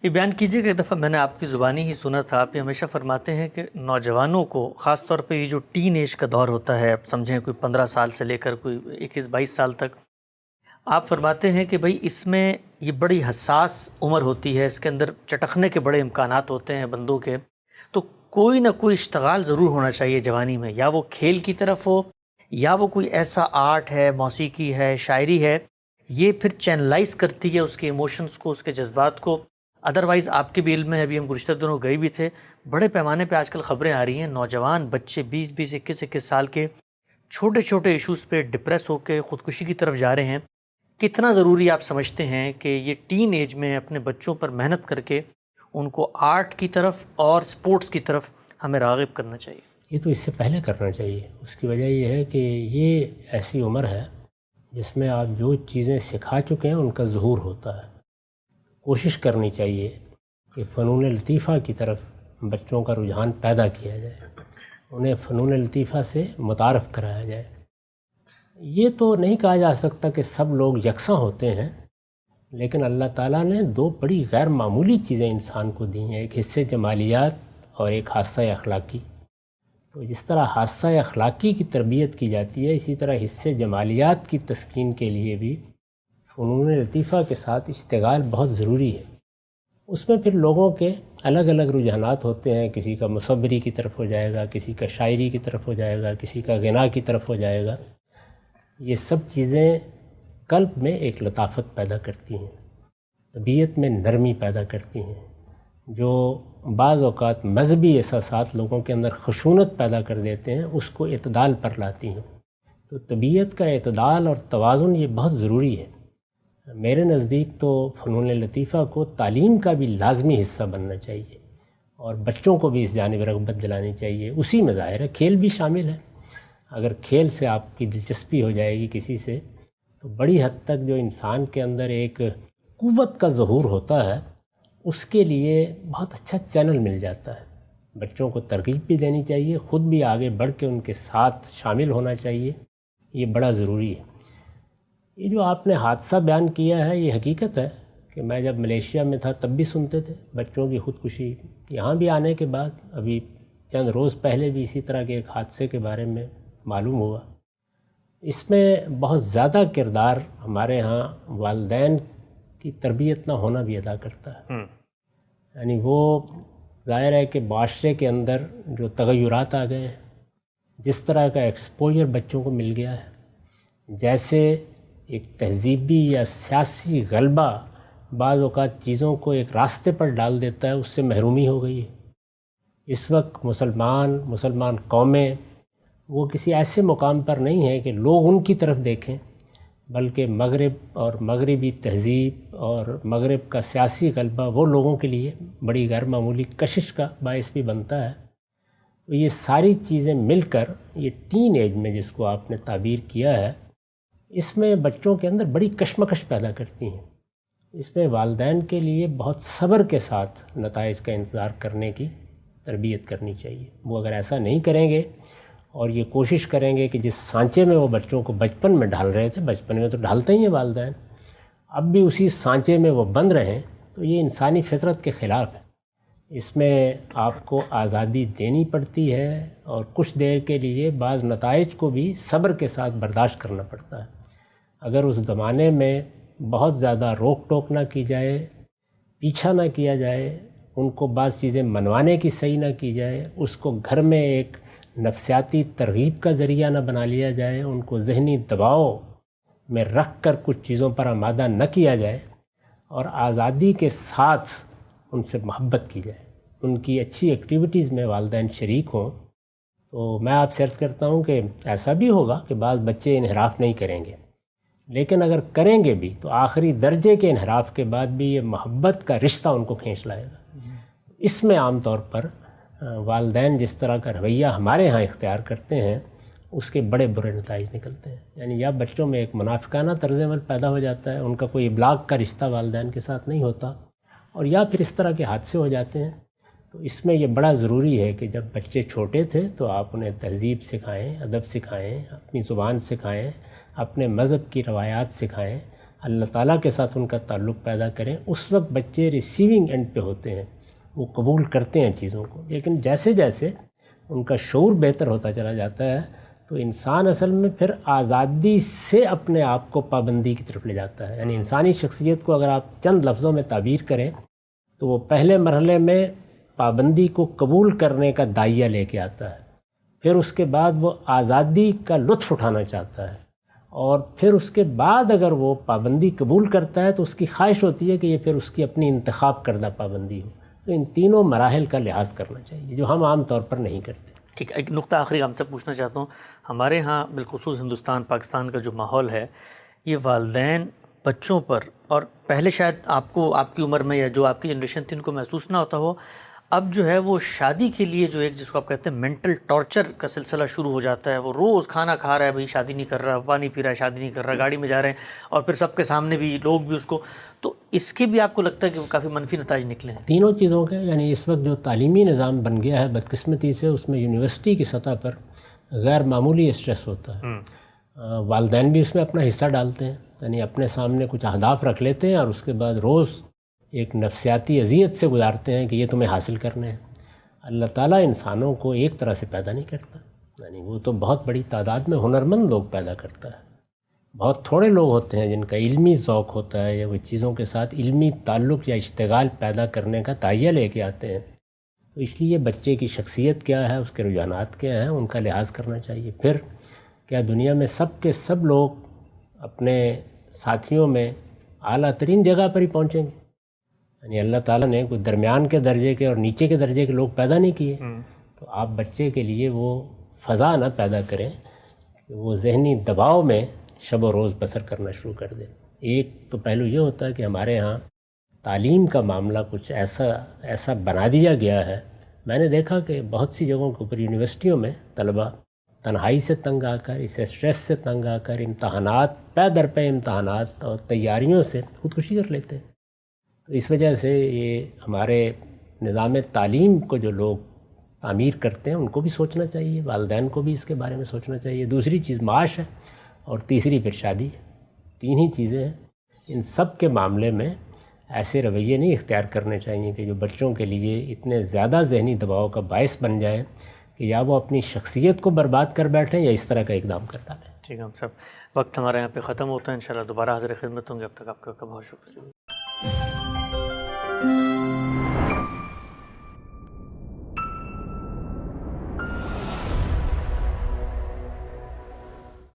یہ بیان کیجیے کہ ایک دفعہ میں نے آپ کی زبانی ہی سنا تھا، آپ یہ ہمیشہ فرماتے ہیں کہ نوجوانوں کو خاص طور پہ یہ جو ٹین ایج کا دور ہوتا ہے، اب سمجھیں کوئی 15 سال سے لے کر کوئی 21-22 سال تک، آپ فرماتے ہیں کہ بھائی اس میں یہ بڑی حساس عمر ہوتی ہے، اس کے اندر چٹکنے کے بڑے امکانات ہوتے ہیں بندوں کے، تو کوئی نہ کوئی اشتغال ضرور ہونا چاہیے جوانی میں، یا وہ کھیل کی طرف ہو یا وہ کوئی ایسا آرٹ ہے، موسیقی ہے، شاعری ہے، یہ پھر چینلائز کرتی ہے اس کے ایموشنز کو، اس کے جذبات کو۔ ادروائز آپ کے بھی علم میں، ابھی ہم گزشتہ دنوں گئے بھی تھے، بڑے پیمانے پہ آج کل خبریں آ رہی ہیں، نوجوان بچے 20-20 21-21 سال کے چھوٹے چھوٹے ایشوز پہ ڈپریس ہو کے خودکشی کی طرف جا رہے ہیں۔ کتنا ضروری آپ سمجھتے ہیں کہ یہ ٹین ایج میں اپنے بچوں پر محنت کر کے ان کو آرٹ کی طرف اور سپورٹس کی طرف ہمیں راغب کرنا چاہیے؟ یہ تو اس سے پہلے کرنا چاہیے۔ اس کی وجہ یہ ہے کہ یہ ایسی عمر ہے جس میں آپ جو چیزیں سکھا چکے ہیں ان کا ظہور ہوتا ہے۔ کوشش کرنی چاہیے کہ فنون لطیفہ کی طرف بچوں کا رجحان پیدا کیا جائے، انہیں فنون لطیفہ سے متعارف کرایا جائے۔ یہ تو نہیں کہا جا سکتا کہ سب لوگ یکساں ہوتے ہیں، لیکن اللہ تعالیٰ نے دو بڑی غیر معمولی چیزیں انسان کو دی ہیں، ایک حصہ جمالیات اور ایک حادثہ اخلاقی۔ تو جس طرح حادثہ اخلاقی کی تربیت کی جاتی ہے، اسی طرح حصہ جمالیات کی تسکین کے لیے بھی فنون لطیفہ کے ساتھ اشتغال بہت ضروری ہے۔ اس میں پھر لوگوں کے الگ الگ رجحانات ہوتے ہیں، کسی کا مصوری کی طرف ہو جائے گا، کسی کا شاعری کی طرف ہو جائے گا، کسی کا غنا کی طرف ہو جائے گا۔ یہ سب چیزیں قلب میں ایک لطافت پیدا کرتی ہیں، طبیعت میں نرمی پیدا کرتی ہیں، جو بعض اوقات مذہبی احساسات لوگوں کے اندر خشونت پیدا کر دیتے ہیں، اس کو اعتدال پر لاتی ہیں۔ تو طبیعت کا اعتدال اور توازن یہ بہت ضروری ہے۔ میرے نزدیک تو فنون لطیفہ کو تعلیم کا بھی لازمی حصہ بننا چاہیے، اور بچوں کو بھی اس جانب رغبت دلانی چاہیے۔ اسی میں ظاہر ہے کھیل بھی شامل ہے۔ اگر کھیل سے آپ کی دلچسپی ہو جائے گی کسی سے، تو بڑی حد تک جو انسان کے اندر ایک قوت کا ظہور ہوتا ہے، اس کے لیے بہت اچھا چینل مل جاتا ہے۔ بچوں کو ترغیب بھی دینی چاہیے، خود بھی آگے بڑھ کے ان کے ساتھ شامل ہونا چاہیے، یہ بڑا ضروری ہے۔ یہ جو آپ نے حادثہ بیان کیا ہے، یہ حقیقت ہے کہ میں جب ملیشیا میں تھا تب بھی سنتے تھے بچوں کی خودکشی۔ یہاں بھی آنے کے بعد ابھی چند روز پہلے بھی اسی طرح کے ایک حادثے کے بارے میں معلوم ہوا۔ اس میں بہت زیادہ کردار ہمارے ہاں والدین کی تربیت نہ ہونا بھی ادا کرتا ہے۔ یعنی وہ ظاہر ہے کہ معاشرے کے اندر جو تغیرات آ گئے ہیں، جس طرح کا ایکسپوجر بچوں کو مل گیا ہے، جیسے ایک تہذیبی یا سیاسی غلبہ بعض اوقات چیزوں کو ایک راستے پر ڈال دیتا ہے، اس سے محرومی ہو گئی ہے۔ اس وقت مسلمان قومیں وہ کسی ایسے مقام پر نہیں ہیں کہ لوگ ان کی طرف دیکھیں، بلکہ مغرب اور مغربی تہذیب اور مغرب کا سیاسی غلبہ وہ لوگوں کے لیے بڑی غیر معمولی کشش کا باعث بھی بنتا ہے۔ تو یہ ساری چیزیں مل کر یہ ٹین ایج میں جس کو آپ نے تعبیر کیا ہے، اس میں بچوں کے اندر بڑی کشمکش پیدا کرتی ہیں۔ اس میں والدین کے لیے بہت صبر کے ساتھ نتائج کا انتظار کرنے کی تربیت کرنی چاہیے۔ وہ اگر ایسا نہیں کریں گے اور یہ کوشش کریں گے کہ جس سانچے میں وہ بچوں کو بچپن میں ڈھال رہے تھے، بچپن میں تو ڈھالتے ہی ہیں والدین، اب بھی اسی سانچے میں وہ بند رہیں، تو یہ انسانی فطرت کے خلاف ہے۔ اس میں آپ کو آزادی دینی پڑتی ہے، اور کچھ دیر کے لیے بعض نتائج کو بھی صبر کے ساتھ برداشت کرنا پڑتا ہے۔ اگر اس زمانے میں بہت زیادہ روک ٹوک نہ کی جائے، پیچھا نہ کیا جائے، ان کو بعض چیزیں منوانے کی صحیح نہ کی جائے، اس کو گھر میں ایک نفسیاتی ترغیب کا ذریعہ نہ بنا لیا جائے، ان کو ذہنی دباؤ میں رکھ کر کچھ چیزوں پر آمادہ نہ کیا جائے، اور آزادی کے ساتھ ان سے محبت کی جائے، ان کی اچھی ایکٹیویٹیز میں والدین شریک ہوں، تو میں آپ سے عرض کرتا ہوں کہ ایسا بھی ہوگا کہ بعض بچے انحراف نہیں کریں گے، لیکن اگر کریں گے بھی تو آخری درجے کے انحراف کے بعد بھی یہ محبت کا رشتہ ان کو کھینچ لائے گا۔ اس میں عام طور پر والدین جس طرح کا رویہ ہمارے ہاں اختیار کرتے ہیں، اس کے بڑے برے نتائج نکلتے ہیں۔ یعنی یا بچوں میں ایک منافقانہ طرز عمل پیدا ہو جاتا ہے، ان کا کوئی ابلاغ کا رشتہ والدین کے ساتھ نہیں ہوتا، اور یا پھر اس طرح کے حادثے ہو جاتے ہیں۔ تو اس میں یہ بڑا ضروری ہے کہ جب بچے چھوٹے تھے تو آپ انہیں تہذیب سکھائیں، ادب سکھائیں، اپنی زبان سکھائیں، اپنے مذہب کی روایات سکھائیں، اللہ تعالیٰ کے ساتھ ان کا تعلق پیدا کریں، اس وقت بچے ریسیونگ اینڈ پہ ہوتے ہیں، وہ قبول کرتے ہیں چیزوں کو. لیکن جیسے جیسے ان کا شعور بہتر ہوتا چلا جاتا ہے تو انسان اصل میں پھر آزادی سے اپنے آپ کو پابندی کی طرف لے جاتا ہے. یعنی انسانی شخصیت کو اگر آپ چند لفظوں میں تعبیر کریں تو وہ پہلے مرحلے میں پابندی کو قبول کرنے کا داعیہ لے کے آتا ہے، پھر اس کے بعد وہ آزادی کا لطف اٹھانا چاہتا ہے، اور پھر اس کے بعد اگر وہ پابندی قبول کرتا ہے تو اس کی خواہش ہوتی ہے کہ یہ پھر اس کی اپنی انتخاب کردہ پابندی ہو. تو ان تینوں مراحل کا لحاظ کرنا چاہیے جو ہم عام طور پر نہیں کرتے. ٹھیک ہے، ایک نقطہ آخری ہم سے پوچھنا چاہتا ہوں. ہمارے ہاں بالخصوص ہندوستان پاکستان کا جو ماحول ہے، یہ والدین بچوں پر، اور پہلے شاید آپ کو آپ کی عمر میں یا جو آپ کی جنریشن تھی ان کو محسوس نہ ہوتا ہو، اب جو ہے وہ شادی کے لیے جو ایک جس کو آپ کہتے ہیں مینٹل ٹارچر کا سلسلہ شروع ہو جاتا ہے. وہ روز کھانا کھا رہا ہے، بھائی شادی نہیں کر رہا، پانی پی رہا ہے، شادی نہیں کر رہا، گاڑی میں جا رہے ہیں، اور پھر سب کے سامنے بھی لوگ بھی اس کو. تو اس کے بھی آپ کو لگتا ہے کہ وہ کافی منفی نتائج نکلے ہیں؟ تینوں چیزوں کے، یعنی اس وقت جو تعلیمی نظام بن گیا ہے بدقسمتی سے، اس میں یونیورسٹی کی سطح پر غیر معمولی اسٹریس ہوتا ہے. والدین بھی اس میں اپنا حصہ ڈالتے ہیں، یعنی اپنے سامنے کچھ اہداف رکھ لیتے ہیں اور اس کے بعد روز ایک نفسیاتی اذیت سے گزارتے ہیں کہ یہ تمہیں حاصل کرنے ہیں. اللہ تعالیٰ انسانوں کو ایک طرح سے پیدا نہیں کرتا، یعنی وہ تو بہت بڑی تعداد میں ہنرمند لوگ پیدا کرتا ہے. بہت تھوڑے لوگ ہوتے ہیں جن کا علمی ذوق ہوتا ہے یا وہ چیزوں کے ساتھ علمی تعلق یا اشتغال پیدا کرنے کا داعیہ لے کے آتے ہیں. تو اس لیے بچے کی شخصیت کیا ہے، اس کے رجحانات کیا ہیں، ان کا لحاظ کرنا چاہیے. پھر کیا دنیا میں سب کے سب لوگ اپنے ساتھیوں میں اعلیٰ ترین جگہ پر ہی پہنچیں گے؟ یعنی اللہ تعالیٰ نے کوئی درمیان کے درجے کے اور نیچے کے درجے کے لوگ پیدا نہیں کیے. تو آپ بچے کے لیے وہ فضا نہ پیدا کریں کہ وہ ذہنی دباؤ میں شب و روز بسر کرنا شروع کر دیں. ایک تو پہلو یہ ہوتا ہے کہ ہمارے ہاں تعلیم کا معاملہ کچھ ایسا بنا دیا گیا ہے. میں نے دیکھا کہ بہت سی جگہوں کے اوپر یونیورسٹیوں میں طلباء تنہائی سے تنگ آ کر، اس اسٹریس سے تنگ آ کر، امتحانات پے در پے امتحانات اور تیاریوں سے خودکشی کر لیتے ہیں. تو اس وجہ سے یہ ہمارے نظام تعلیم کو جو لوگ تعمیر کرتے ہیں ان کو بھی سوچنا چاہیے، والدین کو بھی اس کے بارے میں سوچنا چاہیے. دوسری چیز معاش ہے، اور تیسری پھر شادی ہے. تین ہی چیزیں ہیں. ان سب کے معاملے میں ایسے رویے نہیں اختیار کرنے چاہیے کہ جو بچوں کے لیے اتنے زیادہ ذہنی دباؤ کا باعث بن جائیں کہ یا وہ اپنی شخصیت کو برباد کر بیٹھیں یا اس طرح کا اقدام کر ڈالیں. ٹھیک ہے ہم سب وقت ہمارے یہاں پہ ختم ہوتا ہے. انشاءاللہ دوبارہ حاضر خدمت ہوں گے. اب تک آپ کا بہت شکریہ.